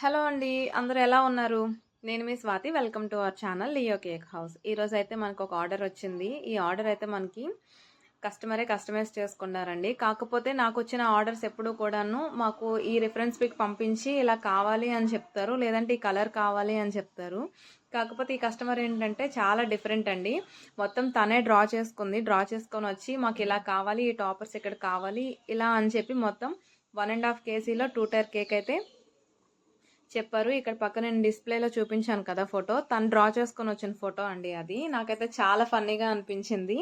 Hello అండి. అందరూ ఎలా ఉన్నారు? నేను మీ Swathi. Welcome to our channel Leo cake house. ఈరోజైతే మనకు ఒక ఆర్డర్ వచ్చింది. ఈ ఆర్డర్ అయితే మనకి కస్టమరే కస్టమైజ్ చేసుకున్నారండి. కాకపోతే నాకొచ్చిన ఆర్డర్స్ ఎప్పుడూ కూడాను మాకు ఈ రిఫరెన్స్ పిక్ పంపించి ఇలా కావాలి అని చెప్తారు. లేదంటే ఈ కలర్ కావాలి అని చెప్తారు. కాకపోతే ఈ కస్టమర్ ఏంటంటే చాలా డిఫరెంట్ అండి. మొత్తం తనే డ్రా చేసుకుంది. డ్రా చేసుకొని వచ్చి మాకు ఇలా కావాలి, ఈ టాపర్స్ ఇక్కడ కావాలి ఇలా అని చెప్పి మొత్తం 1.5 kgలో 2 టైర్ కేక్ అయితే చెప్పారు. ఇక్కడ పక్కన నేను డిస్ప్లేలో చూపించాను కదా ఫోటో, తను డ్రా చేసుకొని వచ్చిన ఫోటో అండి అది. నాకైతే చాలా ఫన్నీగా అనిపించింది.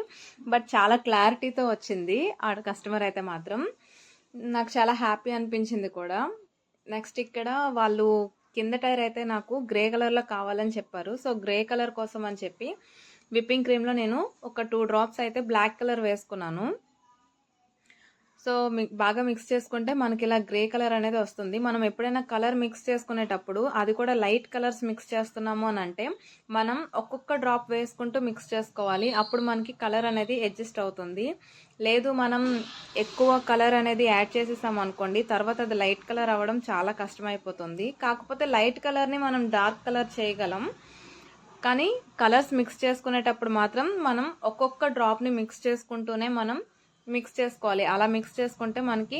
బట్ చాలా క్లారిటీతో వచ్చింది ఆ కస్టమర్ అయితే మాత్రం. నాకు చాలా హ్యాపీ అనిపించింది కూడా. నెక్స్ట్ ఇక్కడ వాళ్ళు కింద టైర్ అయితే నాకు గ్రే కలర్లో కావాలని చెప్పారు. సో గ్రే కలర్ కోసం అని చెప్పి విప్పింగ్ క్రీమ్లో నేను ఒక 2 డ్రాప్స్ అయితే బ్లాక్ కలర్ వేసుకున్నాను. సో బాగా మిక్స్ చేసుకుంటే మనకి ఇలా గ్రే కలర్ అనేది వస్తుంది. మనం ఎప్పుడైనా కలర్ మిక్స్ చేసుకునేటప్పుడు అది కూడా లైట్ కలర్స్ మిక్స్ చేస్తున్నాము అని అంటే మనం ఒక్కొక్క డ్రాప్ వేసుకుంటూ మిక్స్ చేసుకోవాలి. అప్పుడు మనకి కలర్ అనేది అడ్జస్ట్ అవుతుంది. లేదు మనం ఎక్కువ కలర్ అనేది యాడ్ చేసేసాం అనుకోండి, తర్వాత అది లైట్ కలర్ అవ్వడం చాలా కష్టమైపోతుంది. కాకపోతే లైట్ కలర్ని మనం డార్క్ కలర్ చేయగలం. కానీ కలర్స్ మిక్స్ చేసుకునేటప్పుడు మాత్రం మనం ఒక్కొక్క డ్రాప్ని మిక్స్ చేసుకుంటూనే మనం మిక్స్ చేసుకోవాలి. అలా మిక్స్ చేసుకుంటే మనకి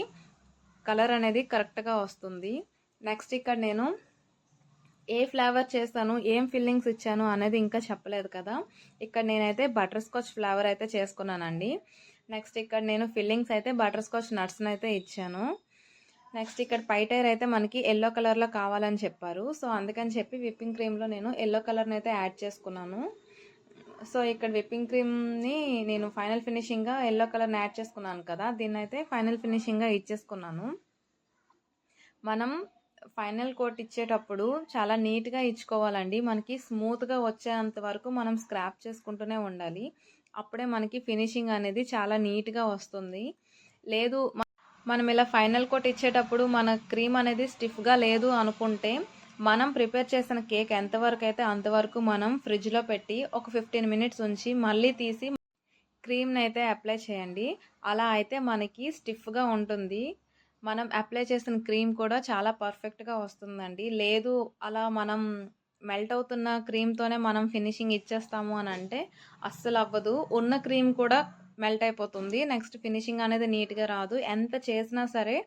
కలర్ అనేది కరెక్ట్గా వస్తుంది. నెక్స్ట్ ఇక్కడ నేను ఏ ఫ్లేవర్ చేస్తాను, ఏం ఫిల్లింగ్స్ ఇచ్చాను అనేది ఇంకా చెప్పలేదు కదా. ఇక్కడ నేనైతే బటర్ స్కాచ్ ఫ్లేవర్ అయితే చేసుకున్నానండి. నెక్స్ట్ ఇక్కడ నేను ఫిల్లింగ్స్ అయితే బటర్ స్కాచ్ నట్స్ని అయితే ఇచ్చాను. నెక్స్ట్ ఇక్కడ పై టైర్ అయితే మనకి ఎల్లో కలర్లో కావాలని చెప్పారు. సో అందుకని చెప్పి విప్పింగ్ క్రీమ్లో నేను ఎల్లో కలర్ని అయితే యాడ్ చేసుకున్నాను. సో ఇక్కడ విప్పింగ్ క్రీమ్ని నేను ఫైనల్ ఫినిషింగ్గా ఎల్లో కలర్ని యాడ్ చేసుకున్నాను కదా, దీన్ని అయితే ఫైనల్ ఫినిషింగ్గా ఇచ్చేసుకున్నాను. మనం ఫైనల్ కోట్ ఇచ్చేటప్పుడు చాలా నీట్గా ఇచ్చుకోవాలండి. మనకి స్మూత్గా వచ్చేంత వరకు మనం స్క్రాప్ చేసుకుంటూనే ఉండాలి. అప్పుడే మనకి ఫినిషింగ్ అనేది చాలా నీట్గా వస్తుంది. లేదు మనం ఇలా ఫైనల్ కోట్ ఇచ్చేటప్పుడు మన క్రీమ్ అనేది స్టిఫ్గా లేదు అనుకుంటే మనం ప్రిపేర్ చేసిన కేక్ ఎంతవరకు అయితే అంతవరకు మనం ఫ్రిడ్జ్లో పెట్టి ఒక 15 మినిట్స్ ఉంచి మళ్ళీ తీసి క్రీమ్ని అయితే అప్లై చేయండి. అలా అయితే మనకి స్టిఫ్గా ఉంటుంది. మనం అప్లై చేసిన క్రీమ్ కూడా చాలా పర్ఫెక్ట్గా వస్తుందండి. లేదు అలా మనం మెల్ట్ అవుతున్న క్రీమ్తోనే మనం ఫినిషింగ్ ఇచ్చేస్తాము అని అంటే అస్సలు అవ్వదు. ఉన్న క్రీమ్ కూడా మెల్ట్ అయిపోతుంది. నెక్స్ట్ ఫినిషింగ్ అనేది నీట్గా రాదు. ఎంత చేసినా సరే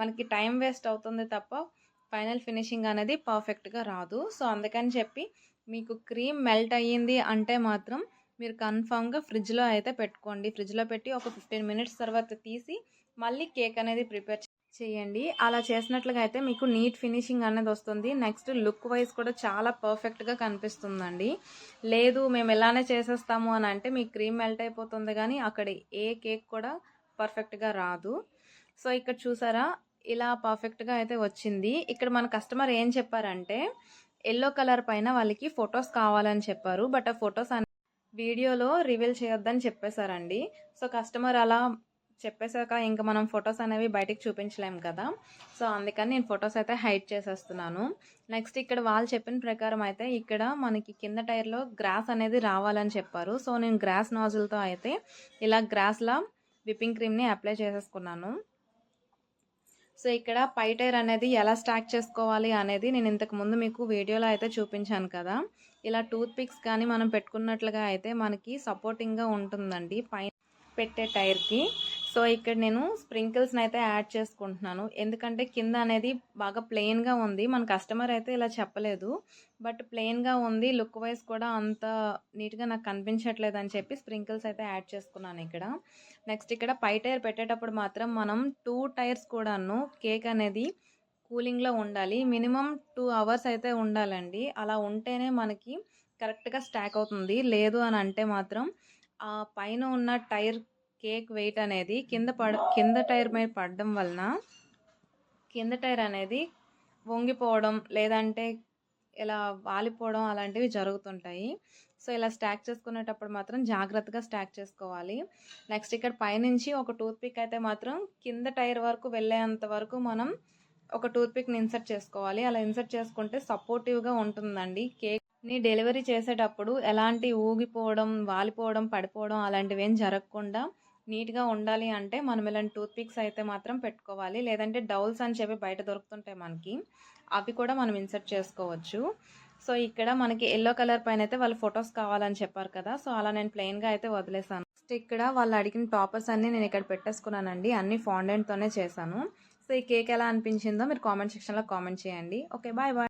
మనకి టైం వేస్ట్ అవుతుంది తప్ప ఫైనల్ ఫినిషింగ్ అనేది పర్ఫెక్ట్గా రాదు. సో అందుకని చెప్పి మీకు క్రీమ్ మెల్ట్ అయ్యింది అంటే మాత్రం మీరు కన్ఫామ్గా ఫ్రిడ్జ్లో అయితే పెట్టుకోండి. ఫ్రిడ్జ్లో పెట్టి ఒక 15 మినిట్స్ తర్వాత తీసి మళ్ళీ కేక్ అనేది ప్రిపేర్ చేయండి. అలా చేసినట్లుగా అయితే మీకు నీట్ ఫినిషింగ్ అనేది వస్తుంది. నెక్స్ట్ లుక్ వైజ్ కూడా చాలా పర్ఫెక్ట్గా కనిపిస్తుందండి. లేదు మేము ఇలానే చేసేస్తాము అని అంటే మీ క్రీమ్ మెల్ట్ అయిపోతుంది కానీ అక్కడ ఏ కేక్ కూడా పర్ఫెక్ట్గా రాదు. సో ఇక్కడ చూసారా ఇలా పర్ఫెక్ట్గా అయితే వచ్చింది. ఇక్కడ మన కస్టమర్ ఏం చెప్పారంటే ఎల్లో కలర్ పైన వాళ్ళకి ఫొటోస్ కావాలని చెప్పారు. బట్ ఆ ఫొటోస్ వీడియోలో రివీల్ చేయొద్దని చెప్పేశారండి. సో కస్టమర్ అలా చెప్పేశాక ఇంకా మనం ఫొటోస్ అనేవి బయటికి చూపించలేము కదా. సో అందుకని నేను ఫొటోస్ అయితే హైడ్ చేసేస్తున్నాను. నెక్స్ట్ ఇక్కడ వాళ్ళు చెప్పిన ప్రకారం అయితే ఇక్కడ మనకి కింద టైర్లో గ్రాస్ అనేది రావాలని చెప్పారు. సో నేను గ్రాస్ నాజిల్తో అయితే ఇలా గ్రాస్లా విప్పింగ్ క్రీమ్ని అప్లై చేసేసుకున్నాను. సో ఇక్కడ పై టైర్ అనేది ఎలా స్టాక్ చేసుకోవాలి అనేది నేను ఇంతకుముందు మీకు వీడియోలో అయితే చూపించాను కదా. ఇలా టూత్ పిక్స్ కానీ మనం పెట్టుకున్నట్లుగా అయితే మనకి సపోర్టింగ్గా ఉంటుందండి పైన పెట్టే టైర్కి. సో ఇక్కడ నేను స్ప్రింకిల్స్ని అయితే యాడ్ చేసుకుంటున్నాను. ఎందుకంటే కింద అనేది బాగా ప్లెయిన్గా ఉంది. మన కస్టమర్ అయితే ఇలా చెప్పలేదు, బట్ ప్లెయిన్గా ఉంది. లుక్ వైజ్ కూడా అంత నీట్గా నాకు కనిపించట్లేదు అని చెప్పి స్ప్రింకిల్స్ అయితే యాడ్ చేసుకున్నాను ఇక్కడ. నెక్స్ట్ ఇక్కడ పై టైర్ పెట్టేటప్పుడు మాత్రం మనం 2 టైర్స్ కూడాను కేక్ అనేది కూలింగ్లో ఉండాలి. మినిమం 2 అవర్స్ అయితే ఉండాలండి. అలా ఉంటేనే మనకి కరెక్ట్గా స్టాక్ అవుతుంది. లేదు అని అంటే మాత్రం ఆ పైన ఉన్న టైర్ కేక్ వెయిట్ అనేది కింద టైర్ మీద పడడం వలన కింద టైర్ అనేది వంగిపోవడం లేదంటే ఇలా వాలిపోవడం అలాంటివి జరుగుతుంటాయి. సో ఇలా స్టాక్ చేసుకునేటప్పుడు మాత్రం జాగ్రత్తగా స్టాక్ చేసుకోవాలి. నెక్స్ట్ ఇక్కడ పైనుంచి ఒక టూత్ పిక్ అయితే మాత్రం కింద టైర్ వరకు వెళ్ళేంత వరకు మనం ఒక టూత్ పిక్ని ఇన్సర్ట్ చేసుకోవాలి. అలా ఇన్సర్ట్ చేసుకుంటే సపోర్టివ్గా ఉంటుందండి. కేక్ని డెలివరీ చేసేటప్పుడు ఎలాంటి ఊగిపోవడం, వాలిపోవడం, పడిపోవడం అలాంటివి ఏం జరగకుండా నీట్గా ఉండాలి అంటే మనం ఇలాంటి టూత్ పిక్స్ అయితే మాత్రం పెట్టుకోవాలి. లేదంటే డౌల్స్ అని చెప్పి బయట దొరుకుతుంటాయి మనకి, అవి కూడా మనం ఇన్సర్ట్ చేసుకోవచ్చు. సో ఇక్కడ మనకి ఎల్లో కలర్ పైన అయితే వాళ్ళు ఫొటోస్ కావాలని చెప్పారు కదా, సో అలా నేను ప్లెయిన్గా అయితే వదిలేసాను. నెక్స్ట్ ఇక్కడ వాళ్ళు అడిగిన టాపర్స్ అన్నీ నేను ఇక్కడ పెట్టేసుకున్నానండి, అన్ని ఫాండెంట్తోనే చేశాను. సో ఈ కేక్ ఎలా అనిపించిందో మీరు కామెంట్ సెక్షన్లో కామెంట్ చేయండి. Okay, bye bye.